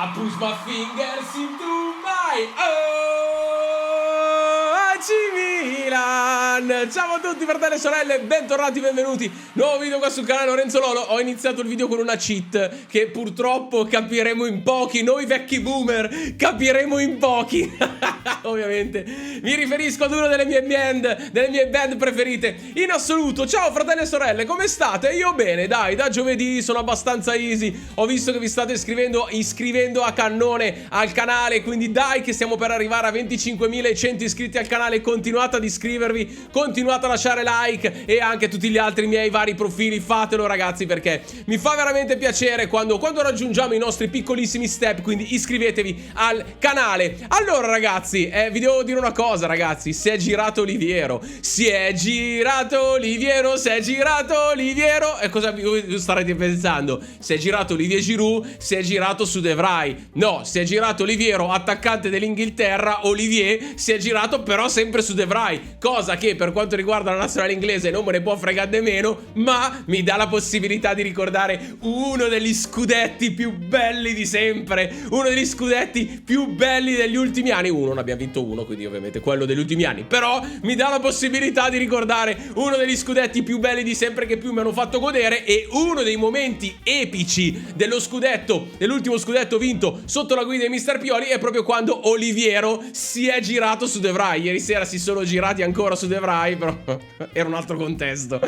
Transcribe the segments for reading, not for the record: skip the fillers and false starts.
I push my fingers into my AC Milan. Ciao a tutti fratelli e sorelle, bentornati, benvenuti. Nuovo video qua sul canale Lorenzo Lolo. Ho iniziato il video con una cheat che purtroppo capiremo in pochi. Noi vecchi boomer capiremo in pochi. Ovviamente mi riferisco ad una delle mie band preferite in assoluto. Ciao fratelli e sorelle, come state? Io bene, dai, da giovedì sono abbastanza easy. Ho visto che vi state iscrivendo a cannone al canale, quindi dai che stiamo per arrivare a 25.100 iscritti al canale. Continuate ad iscrivervi, continuate a lasciare like e anche tutti gli altri miei vari profili, fatelo ragazzi, perché mi fa veramente piacere quando raggiungiamo i nostri piccolissimi step, quindi iscrivetevi al canale. Allora ragazzi, vi devo dire una cosa ragazzi, si è girato Oliviero, e cosa vi starete pensando? Si è girato Olivier Giroud, si è girato su De Vrij. No, si è girato Oliviero, attaccante dell'Inghilterra. Olivier si è girato però sempre su De Vrij, cosa che per quanto riguarda la nazionale inglese non me ne può fregare nemmeno, ma mi dà la possibilità di ricordare uno degli scudetti più belli di sempre, uno degli scudetti più belli degli ultimi anni. Ne abbiamo vinto uno, quindi ovviamente quello degli ultimi anni, però mi dà la possibilità di ricordare uno degli scudetti più belli di sempre che più mi hanno fatto godere, e uno dei momenti epici dell'ultimo scudetto vinto sotto la guida di Mister Pioli è proprio quando Oliviero si è girato su De Vrij. Ieri sera si sono girati ancora su De Vrij, però era un altro contesto.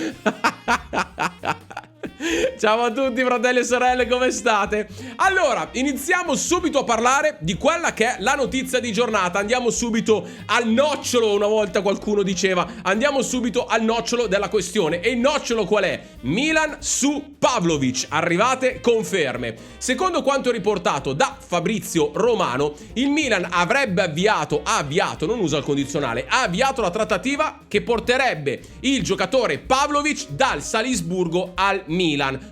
Ciao a tutti fratelli e sorelle, come state? Allora, iniziamo subito a parlare di quella che è la notizia di giornata. Andiamo subito al nocciolo, una volta qualcuno diceva. Andiamo subito al nocciolo della questione. E il nocciolo qual è? Milan su Pavlovic. Arrivate conferme. Secondo quanto riportato da Fabrizio Romano, il Milan ha avviato, non usa il condizionale, ha avviato la trattativa che porterebbe il giocatore Pavlovic dal Salisburgo al Milan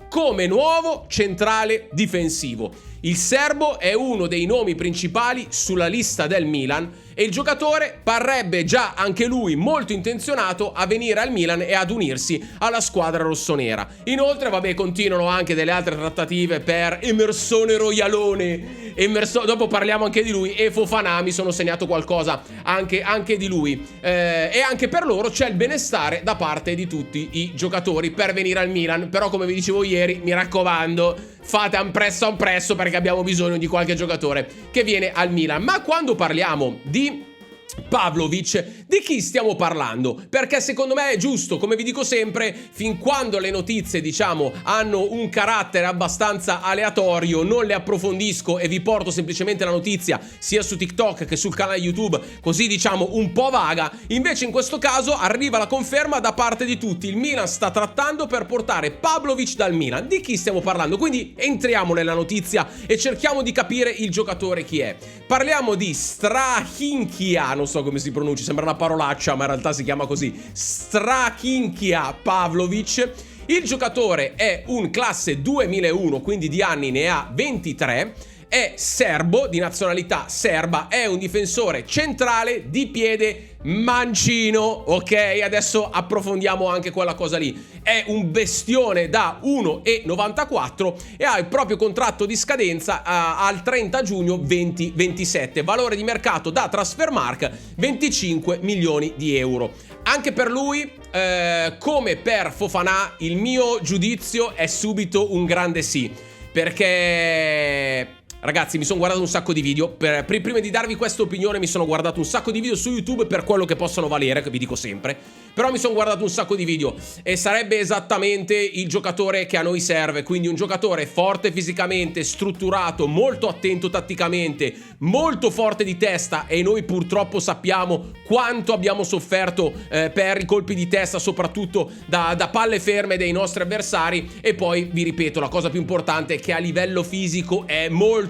come nuovo centrale difensivo. Il serbo è uno dei nomi principali sulla lista del Milan e il giocatore parrebbe già anche lui molto intenzionato a venire al Milan e ad unirsi alla squadra rossonera. Inoltre, continuano anche delle altre trattative per Emersone Royalone. Dopo parliamo anche di lui, e Fofana, mi sono segnato qualcosa anche di lui. E anche per loro c'è il benestare da parte di tutti i giocatori per venire al Milan. Però, come vi dicevo ieri, mi raccomando, fate un presso perché abbiamo bisogno di qualche giocatore che viene al Milan. Ma quando parliamo di Pavlovic, di chi stiamo parlando? Perché secondo me è giusto, come vi dico sempre, fin quando le notizie hanno un carattere abbastanza aleatorio, non le approfondisco e vi porto semplicemente la notizia sia su TikTok che sul canale YouTube, così un po' vaga. Invece in questo caso arriva la conferma da parte di tutti: il Milan sta trattando per portare Pavlovic dal Milan. Di chi stiamo parlando? Quindi entriamo nella notizia e cerchiamo di capire il giocatore chi è. Parliamo di Strahinkia, non so come si pronuncia, sembra una parolaccia ma in realtà si chiama così, Strahinkia Pavlovic. Il giocatore è un classe 2001, quindi di anni ne ha 23, è serbo, di nazionalità serba, è un difensore centrale di piede mancino, ok? Adesso approfondiamo anche quella cosa lì. È un bestione da 1,94 e ha il proprio contratto di scadenza al 30 giugno 2027. Valore di mercato da Transfermarkt 25 milioni di euro. Anche per lui, come per Fofana, il mio giudizio è subito un grande sì, perché ragazzi, mi sono guardato un sacco di video. Prima di darvi questa opinione mi sono guardato un sacco di video su YouTube per quello che possono valere, che vi dico sempre. Però mi sono guardato un sacco di video e sarebbe esattamente il giocatore che a noi serve. Quindi un giocatore forte fisicamente, strutturato, molto attento tatticamente, molto forte di testa. E noi purtroppo sappiamo quanto abbiamo sofferto per i colpi di testa, soprattutto da palle ferme dei nostri avversari. E poi vi ripeto, la cosa più importante è che a livello fisico è molto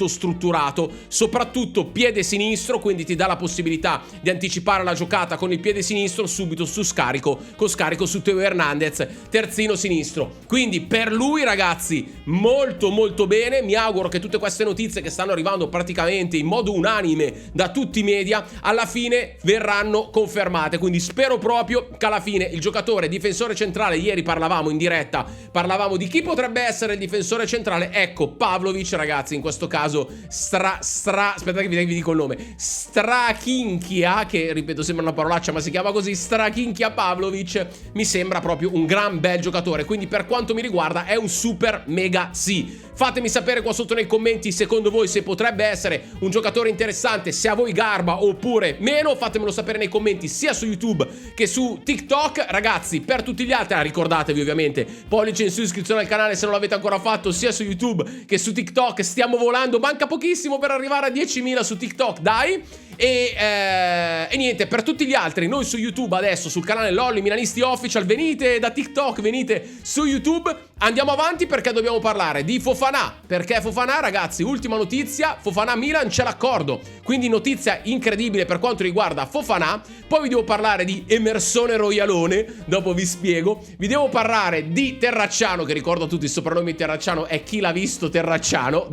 strutturato, soprattutto piede sinistro, quindi ti dà la possibilità di anticipare la giocata con il piede sinistro subito con scarico su Teo Hernandez, terzino sinistro. Quindi per lui ragazzi molto bene. Mi auguro che tutte queste notizie che stanno arrivando praticamente in modo unanime da tutti i media alla fine verranno confermate. Quindi spero proprio che alla fine il giocatore difensore centrale, ieri parlavamo in diretta, parlavamo di chi potrebbe essere il difensore centrale. Ecco, Pavlovic, ragazzi, in questo caso aspetta che vi dico il nome, Strachinchia, che ripeto sembra una parolaccia ma si chiama così, Strachinchia Pavlovic, mi sembra proprio un gran bel giocatore. Quindi per quanto mi riguarda è un super mega sì. Fatemi sapere qua sotto nei commenti secondo voi se potrebbe essere un giocatore interessante, se a voi garba oppure meno. Fatemelo sapere nei commenti sia su YouTube che su TikTok. Ragazzi, per tutti gli altri ricordatevi ovviamente pollice in su, iscrizione al canale se non l'avete ancora fatto, sia su YouTube che su TikTok. Stiamo volando, manca pochissimo per arrivare a 10.000 su TikTok, dai. E niente, per tutti gli altri, noi su YouTube adesso sul canale Lolli Milanisti Official, venite da TikTok, venite su YouTube. Andiamo avanti perché dobbiamo parlare di Fofana, perché Fofana, ragazzi, ultima notizia, Fofana Milan c'è l'accordo, quindi notizia incredibile per quanto riguarda Fofana. Poi vi devo parlare di Emersone Royalone, dopo vi spiego. Vi devo parlare di Terracciano, che ricordo a tutti il soprannome di Terracciano è Chi l'ha visto Terracciano.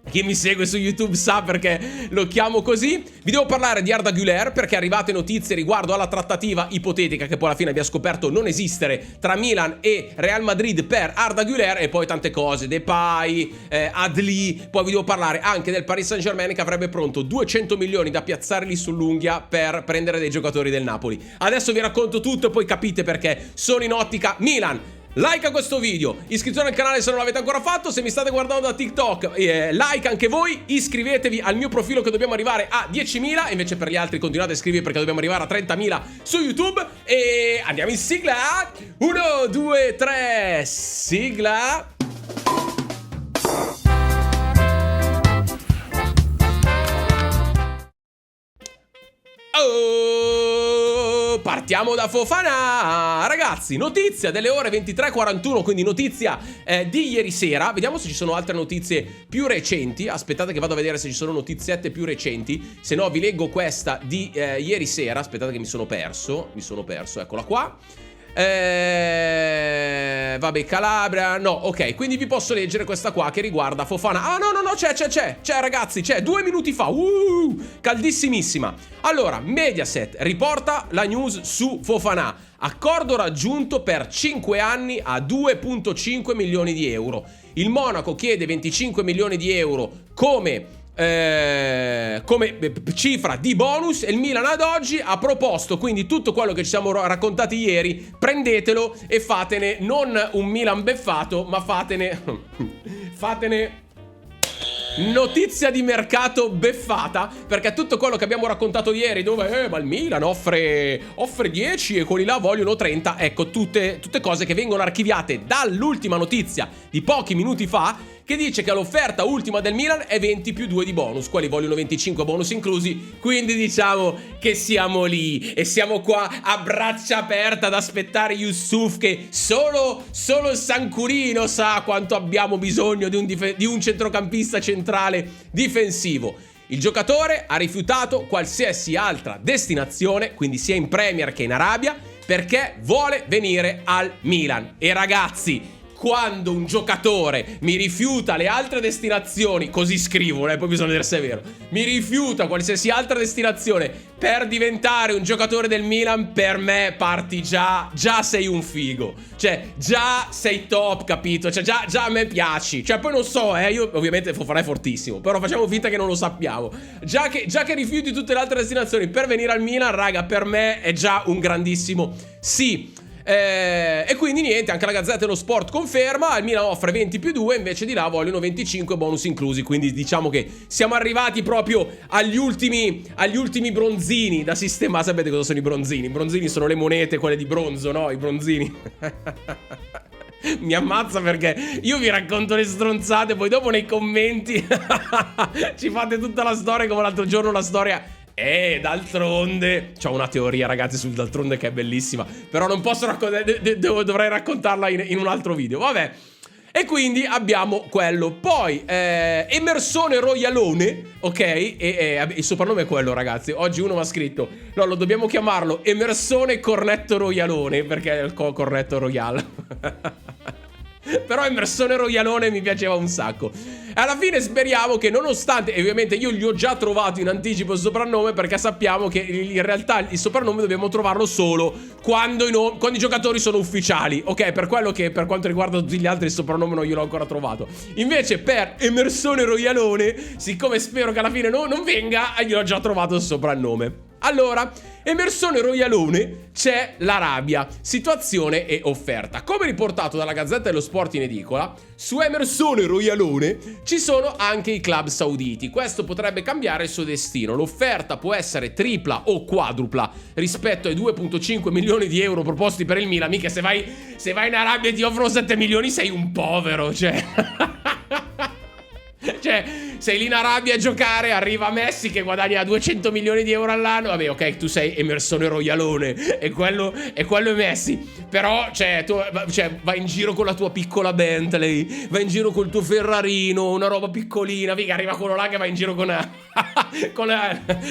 Chi mi segue su YouTube sa perché lo chiamo così. Vi devo parlare di Arda Güler perché arrivate notizie riguardo alla trattativa ipotetica che poi alla fine abbiamo scoperto non esistere tra Milan e Real Madrid per Arda Güler, e poi tante cose, Depay, Adli. Poi vi devo parlare anche del Paris Saint-Germain che avrebbe pronto 200 milioni da piazzare lì sull'unghia per prendere dei giocatori del Napoli. Adesso vi racconto tutto e poi capite perché sono in ottica Milan. Like a questo video, iscrizione al canale se non l'avete ancora fatto, se mi state guardando da TikTok like anche voi, iscrivetevi al mio profilo che dobbiamo arrivare a 10.000, e invece per gli altri continuate a iscrivervi perché dobbiamo arrivare a 30.000 su YouTube. E andiamo in sigla, 1, 2, 3, sigla. Partiamo da Fofana, ragazzi, notizia delle ore 23:41, quindi notizia di ieri sera. Vediamo se ci sono altre notizie più recenti. Aspettate che vado a vedere se ci sono notiziette più recenti, se no vi leggo questa di ieri sera. Aspettate che mi sono perso, eccola qua. Vabbè, Calabria, no, ok, quindi vi posso leggere questa qua che riguarda Fofana. Ah, no, c'è ragazzi, c'è 2 minuti fa, caldissimissima. Allora, Mediaset riporta la news su Fofana. Accordo raggiunto per 5 anni a 2,5 milioni di euro. Il Monaco chiede 25 milioni di euro come cifra di bonus, e il Milan ad oggi ha proposto quindi tutto quello che ci siamo raccontati ieri. Prendetelo e fatene non un Milan beffato, ma fatene notizia di mercato beffata, perché tutto quello che abbiamo raccontato ieri, dove ma il Milan offre 10 e quelli là vogliono 30, ecco, tutte cose che vengono archiviate dall'ultima notizia di pochi minuti fa, che dice che l'offerta ultima del Milan è 20 più 2 di bonus. Quelli vogliono 25 bonus inclusi. Quindi diciamo che siamo lì e siamo qua a braccia aperte ad aspettare Yusuf, che solo il Sancurino sa quanto abbiamo bisogno di un centrocampista centrale difensivo. Il giocatore ha rifiutato qualsiasi altra destinazione, quindi sia in Premier che in Arabia, perché vuole venire al Milan. E ragazzi, quando un giocatore mi rifiuta le altre destinazioni, così scrivono, poi bisogna vedere se è vero, mi rifiuta qualsiasi altra destinazione per diventare un giocatore del Milan, per me parti già sei un figo. Cioè, già sei top, capito? Cioè, già a me piaci. Cioè, poi non so, io ovviamente Fofana è fortissimo, però facciamo finta che non lo sappiamo. Già che rifiuti tutte le altre destinazioni per venire al Milan, raga, per me è già un grandissimo sì. E quindi niente, anche la Gazzetta dello Sport conferma, il Milan offre 20 più 2, invece di là vogliono 25 bonus inclusi. Quindi diciamo che siamo arrivati proprio agli ultimi bronzini da sistemare. Sapete cosa sono i bronzini? I bronzini sono le monete, quelle di bronzo, no? I bronzini. Mi ammazza perché io vi racconto le stronzate, poi dopo nei commenti ci fate tutta la storia, come l'altro giorno la storia. D'altronde c'ho una teoria, ragazzi, sul d'altronde che è bellissima, però non posso raccontare, dovrei raccontarla in un altro video. Vabbè. E quindi abbiamo quello. Poi Emersone Royalone, ok? E il soprannome è quello, ragazzi. Oggi uno mi ha scritto: no, lo dobbiamo chiamarlo Emersone Cornetto Royalone, perché è il cornetto royale. Però Emersone Royalone mi piaceva un sacco. Alla fine speriamo che, nonostante, e ovviamente io gli ho già trovato in anticipo il soprannome, perché sappiamo che in realtà il soprannome dobbiamo trovarlo solo quando i giocatori sono ufficiali. Ok, per quello che per quanto riguarda tutti gli altri il soprannome non gliel'ho ancora trovato. Invece per Emersone Royalone, siccome spero che alla fine non venga, gliel'ho già trovato il soprannome. Allora, Emersone Royalone, c'è la rabbia, situazione e offerta. Come riportato dalla Gazzetta dello Sport in edicola, su Emersone Royalone ci sono anche i club sauditi. Questo potrebbe cambiare il suo destino. L'offerta può essere tripla o quadrupla rispetto ai 2,5 milioni di euro proposti per il Milan. Mica se vai in Arabia e ti offrono 7 milioni sei un povero, cioè... Cioè, sei lì in Arabia a giocare, arriva Messi che guadagna 200 milioni di euro all'anno. Vabbè, ok, tu sei Emersone Royalone e quello è Messi. Però, tu vai in giro con la tua piccola Bentley, vai in giro col tuo Ferrarino, una roba piccolina. Figa, arriva quello là che va in giro con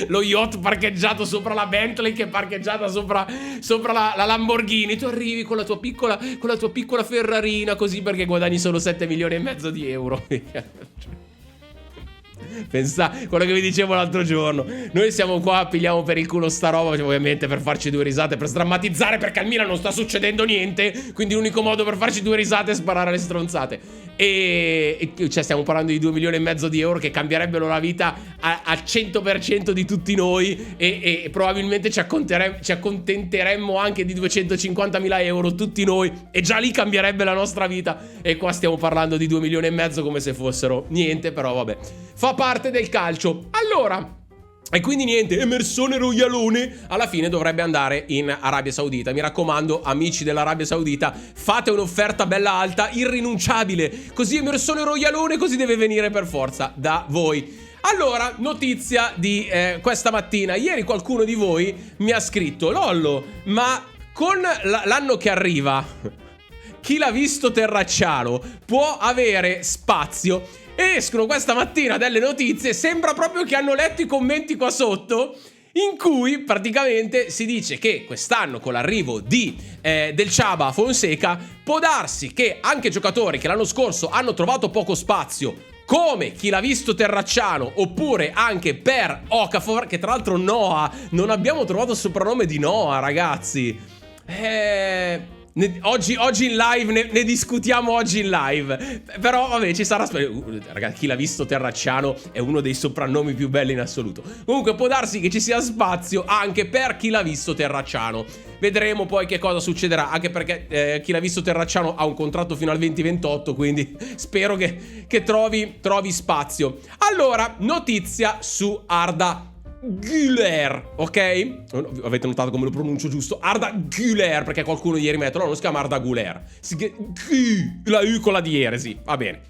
lo yacht parcheggiato sopra la Bentley, che è parcheggiata sopra la Lamborghini. Tu arrivi con la tua piccola Ferrarina, così perché guadagni solo 7 milioni e mezzo di euro. Pensa, quello che vi dicevo l'altro giorno. Noi siamo qua, pigliamo per il culo sta roba, ovviamente per farci due risate, per sdrammatizzare, perché al Milan non sta succedendo niente. Quindi l'unico modo per farci due risate è sparare le stronzate. E cioè stiamo parlando di 2 milioni e mezzo di euro che cambierebbero la vita al 100% di tutti noi. E probabilmente ci accontenteremmo anche di 250.000 euro tutti noi, e già lì cambierebbe la nostra vita. E qua stiamo parlando di 2 milioni e mezzo come se fossero niente. Però vabbè, fa parte del calcio. Allora, e quindi niente, Emersone Royalone alla fine dovrebbe andare in Arabia Saudita. Mi raccomando, amici dell'Arabia Saudita, fate un'offerta bella alta, irrinunciabile. Così Emersone Royalone così deve venire per forza da voi. Allora, notizia di questa mattina. Ieri qualcuno di voi mi ha scritto: Lollo, ma con l'anno che arriva, chi l'ha visto Terracciano può avere spazio? Escono questa mattina delle notizie, sembra proprio che hanno letto i commenti qua sotto, in cui praticamente si dice che quest'anno, con l'arrivo del Chaba Fonseca, può darsi che anche giocatori che l'anno scorso hanno trovato poco spazio, come chi l'ha visto Terracciano, oppure anche per Okafor, che tra l'altro Noah, non abbiamo trovato il soprannome di Noah, ragazzi. Oggi in live ne discutiamo oggi in live. Però vabbè, ci sarà. Ragazzi, chi l'ha visto Terracciano è uno dei soprannomi più belli in assoluto. Comunque può darsi che ci sia spazio anche per chi l'ha visto Terracciano. Vedremo poi che cosa succederà, anche perché chi l'ha visto Terracciano ha un contratto fino al 2028, quindi spero che trovi spazio. Allora, notizia su Arda Güler, ok? Avete notato come lo pronuncio giusto? Arda Güler, perché qualcuno ieri mi ha detto: no, non si chiama Arda Güler, si chiama la U con la dieresi. Va bene,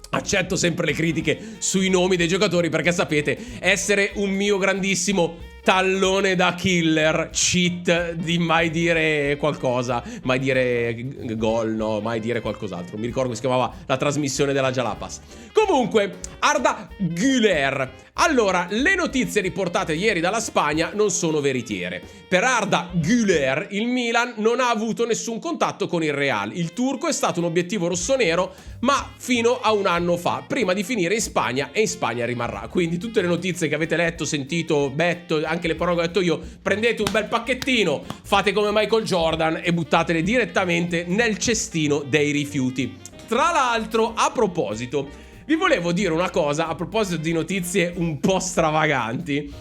accetto sempre le critiche sui nomi dei giocatori, perché sapete essere un mio grandissimo tallone da killer, cheat di mai dire qualcosa, mai dire gol, no, mai dire qualcos'altro. Mi ricordo che si chiamava la trasmissione della Jalapas. Comunque, Arda Güler. Allora, le notizie riportate ieri dalla Spagna non sono veritiere. Per Arda Güler, il Milan non ha avuto nessun contatto con il Real. Il turco è stato un obiettivo rossonero, ma fino a un anno fa, prima di finire in Spagna, e in Spagna rimarrà. Quindi tutte le notizie che avete letto, sentito, detto, anche le parole che ho detto io, prendete un bel pacchettino, fate come Michael Jordan e buttatele direttamente nel cestino dei rifiuti. Tra l'altro, a proposito, vi volevo dire una cosa, a proposito di notizie un po' stravaganti.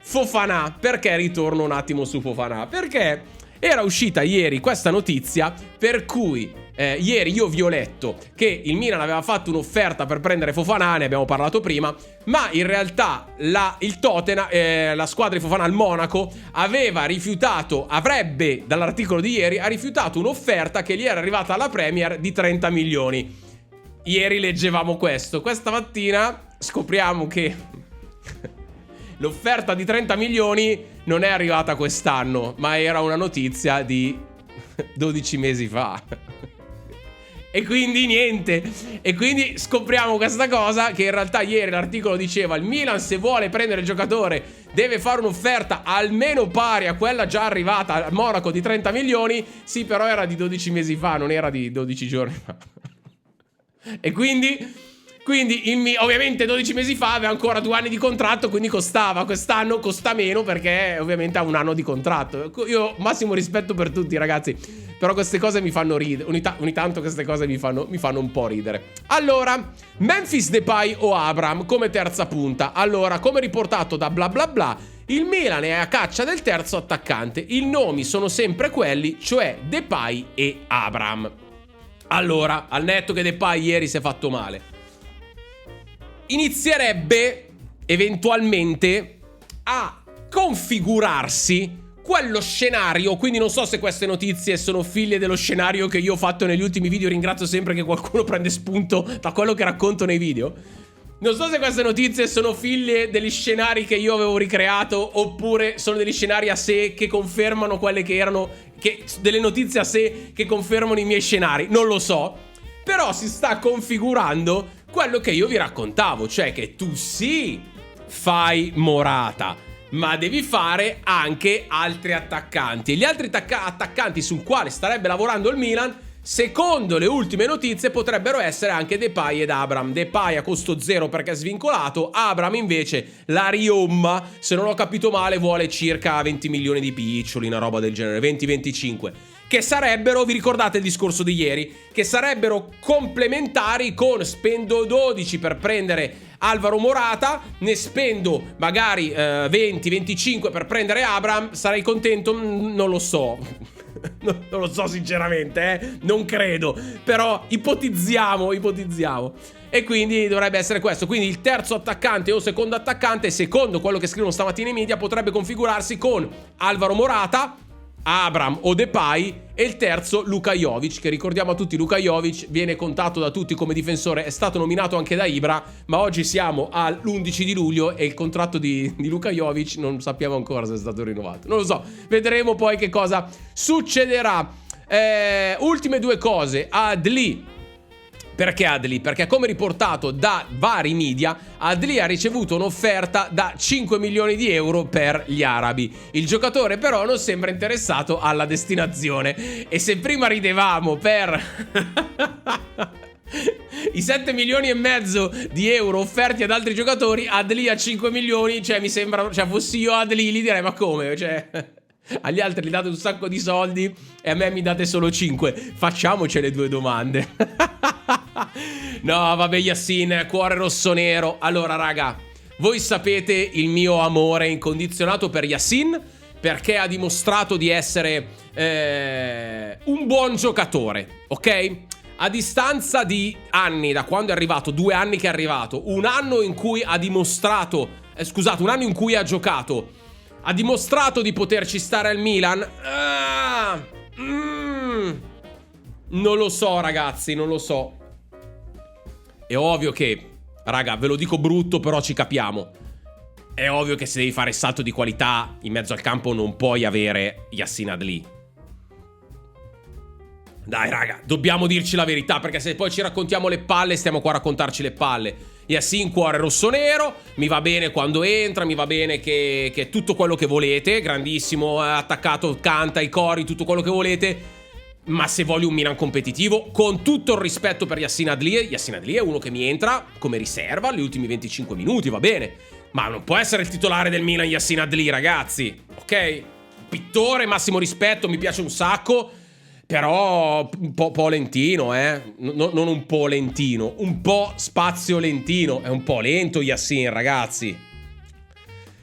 Fofana, perché ritorno un attimo su Fofana? Perché era uscita ieri questa notizia per cui ieri io vi ho letto che il Milan aveva fatto un'offerta per prendere Fofana, ne abbiamo parlato prima, ma in realtà il Tottenham, la squadra di Fofana al Monaco, avrebbe, dall'articolo di ieri, ha rifiutato un'offerta che gli era arrivata alla Premier di 30 milioni. Ieri leggevamo questo, questa mattina scopriamo che l'offerta di 30 milioni non è arrivata quest'anno, ma era una notizia di 12 mesi fa. E quindi niente. E quindi scopriamo questa cosa, che in realtà ieri l'articolo diceva: il Milan, se vuole prendere il giocatore, deve fare un'offerta almeno pari a quella già arrivata al Monaco di 30 milioni. Sì, però era di 12 mesi fa, non era di 12 giorni fa. E quindi ovviamente 12 mesi fa aveva ancora 2 anni di contratto, quindi costava. Quest'anno costa meno perché ovviamente ha 1 anno di contratto. Io massimo rispetto per tutti, ragazzi, però queste cose mi fanno ridere. Ogni tanto queste cose mi fanno un po' ridere. Allora, Memphis Depay o Abraham come terza punta. Allora, come riportato da bla bla bla, il Milan è a caccia del terzo attaccante. I nomi sono sempre quelli, cioè Depay e Abraham. Allora, al netto che Depay ieri si è fatto male, inizierebbe eventualmente a configurarsi quello scenario. Quindi non so se queste notizie sono figlie dello scenario che io ho fatto negli ultimi video. Ringrazio sempre che qualcuno prende spunto da quello che racconto nei video. Non so se queste notizie sono figlie degli scenari che io avevo ricreato, oppure sono degli scenari a sé che confermano quelle che erano, delle notizie a sé che confermano i miei scenari. Non lo so. Però si sta configurando quello che io vi raccontavo, cioè che tu sì fai Morata, ma devi fare anche altri attaccanti. E gli altri attaccanti sul quale starebbe lavorando il Milan, secondo le ultime notizie, potrebbero essere anche Depay ed Abraham. Depay a costo zero perché è svincolato. Abraham invece, la riomma, se non ho capito male, vuole circa 20 milioni di piccioli, una roba del genere, 20-25. Che sarebbero, vi ricordate il discorso di ieri, che sarebbero complementari con spendo 12 per prendere Alvaro Morata, ne spendo magari 20-25 per prendere Abraham. Sarei contento? Non lo so. Non lo so sinceramente, non credo. Però ipotizziamo. E quindi dovrebbe essere questo. Quindi il terzo attaccante o secondo attaccante, secondo quello che scrivono stamattina in media, potrebbe configurarsi con Alvaro Morata, Abraham o Depay, e il terzo Luka Jovic, che ricordiamo a tutti, Luka Jovic viene contato da tutti come difensore, è stato nominato anche da Ibra, ma oggi siamo all'11 di luglio e il contratto di Luka Jovic non sappiamo ancora se è stato rinnovato. Non lo so, vedremo poi che cosa succederà. Ultime due cose. Adli. Perché Adli? Perché come riportato da vari media, Adli ha ricevuto un'offerta da 5 milioni di euro per gli arabi. Il giocatore però non sembra interessato alla destinazione. E se prima ridevamo per i 7 milioni e mezzo di euro offerti ad altri giocatori, Adli a 5 milioni, cioè mi sembra, cioè fossi io Adli gli direi ma come? Cioè agli altri gli date un sacco di soldi e a me mi date solo 5. Facciamoci le due domande. No, vabbè, Yassin, cuore rossonero. Allora, raga, voi sapete il mio amore incondizionato per Yassin, perché ha dimostrato di essere un buon giocatore, ok? A distanza di anni, da quando è arrivato, 2 anni che è arrivato, un anno in cui ha dimostrato, un anno in cui ha giocato, ha dimostrato di poterci stare al Milan. Non lo so, ragazzi, non lo so. È ovvio che, raga, ve lo dico brutto, però ci capiamo. È ovvio che se devi fare salto di qualità in mezzo al campo non puoi avere Yassin Adli. Dai, raga, dobbiamo dirci la verità, perché se poi ci raccontiamo le palle, stiamo qua a raccontarci le palle. Yassin, cuore rossonero, mi va bene quando entra, mi va bene che è tutto quello che volete, grandissimo, attaccato, canta i cori, tutto quello che volete. Ma se voglio un Milan competitivo, con tutto il rispetto per Yassin Adli è uno che mi entra come riserva agli ultimi 25 minuti, va bene. Ma non può essere il titolare del Milan Yassin Adli, ragazzi, ok? Pittore, massimo rispetto, mi piace un sacco, però un po' lentino, non un po' lentino, un po' spazio lentino. È un po' lento Yassin, ragazzi.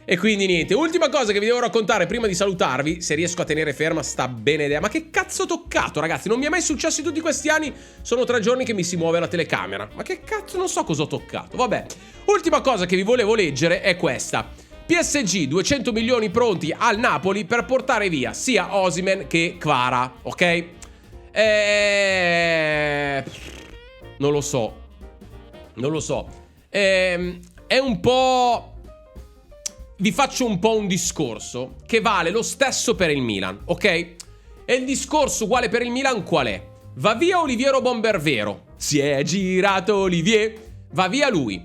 E quindi niente, ultima cosa che vi devo raccontare prima di salutarvi, se riesco a tenere ferma sta bene idea. Ma che cazzo ho toccato, ragazzi? Non mi è mai successo in tutti questi anni. Sono 3 giorni che mi si muove la telecamera. Ma che cazzo, non so cosa ho toccato. Vabbè, ultima cosa che vi volevo leggere è questa. PSG, 200 milioni pronti al Napoli per portare via sia Osimhen che Kvara, ok? Non lo so. È un po'... Vi faccio un po' un discorso che vale lo stesso per il Milan, ok? E il discorso uguale per il Milan qual è? Va via Oliviero Bombervero. Si è girato Olivier. Va via lui.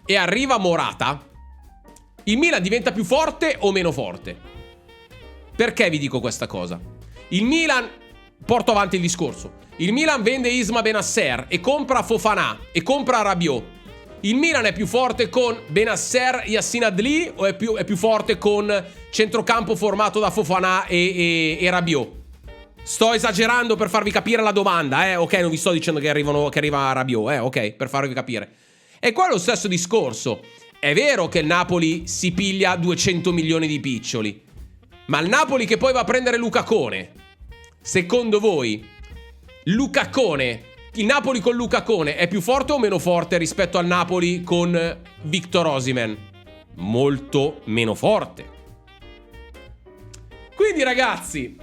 E arriva Morata. Il Milan diventa più forte o meno forte? Perché vi dico questa cosa? Il Milan... Porto avanti il discorso. Il Milan vende Isma Benasser e compra Fofana e compra Rabiot. Il Milan è più forte con Benasser, Yassin Adli o è più forte con centrocampo formato da Fofana e Rabiot? Sto esagerando per farvi capire la domanda, ok? Non vi sto dicendo che arriva Rabiot, ok? Per farvi capire. E qua è lo stesso discorso. È vero che il Napoli si piglia 200 milioni di piccioli, ma il Napoli che poi va a prendere Lukaku, secondo voi, il Napoli con Lukaku è più forte o meno forte rispetto al Napoli con Victor Osimhen? Molto meno forte. Quindi ragazzi,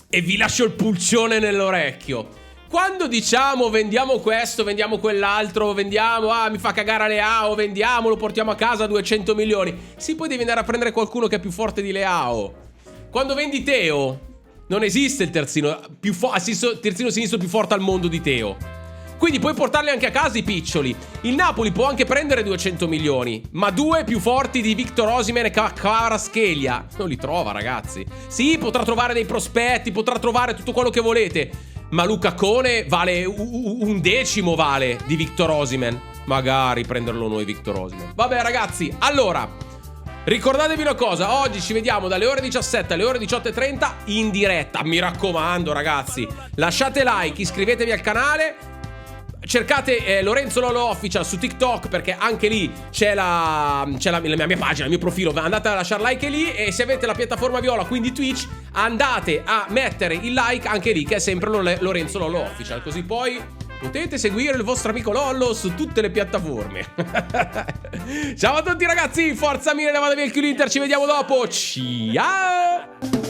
e vi lascio il pulcione nell'orecchio, quando diciamo vendiamo questo, vendiamo quell'altro, vendiamo, mi fa cagare Leao, vendiamo, lo portiamo a casa a 200 milioni. Sì, poi devi andare a prendere qualcuno che è più forte di Leao. Quando vendi Teo... Non esiste il terzino sinistro più forte al mondo di Teo. Quindi puoi portarli anche a casa i piccioli. Il Napoli può anche prendere 200 milioni, ma due più forti di Victor Osimhen e Kvaratskhelia non li trova, ragazzi. Sì, potrà trovare dei prospetti, potrà trovare tutto quello che volete, ma Lukaku vale un decimo vale di Victor Osimhen. Magari prenderlo noi Victor Osimhen. Vabbè ragazzi, allora... Ricordatevi una cosa, oggi ci vediamo dalle ore 17 alle ore 18:30 in diretta. Mi raccomando ragazzi, lasciate like, iscrivetevi al canale, cercate Lorenzo Lollo Official su TikTok, perché anche lì c'è la mia pagina, il mio profilo. Andate a lasciare like lì, e se avete la piattaforma viola, quindi Twitch, andate a mettere il like anche lì, che è sempre Lorenzo Lollo Official, così poi potete seguire il vostro amico Lollo su tutte le piattaforme. Ciao a tutti ragazzi, forza Milan, vada via il chiuso Inter, ci vediamo dopo. Ciao!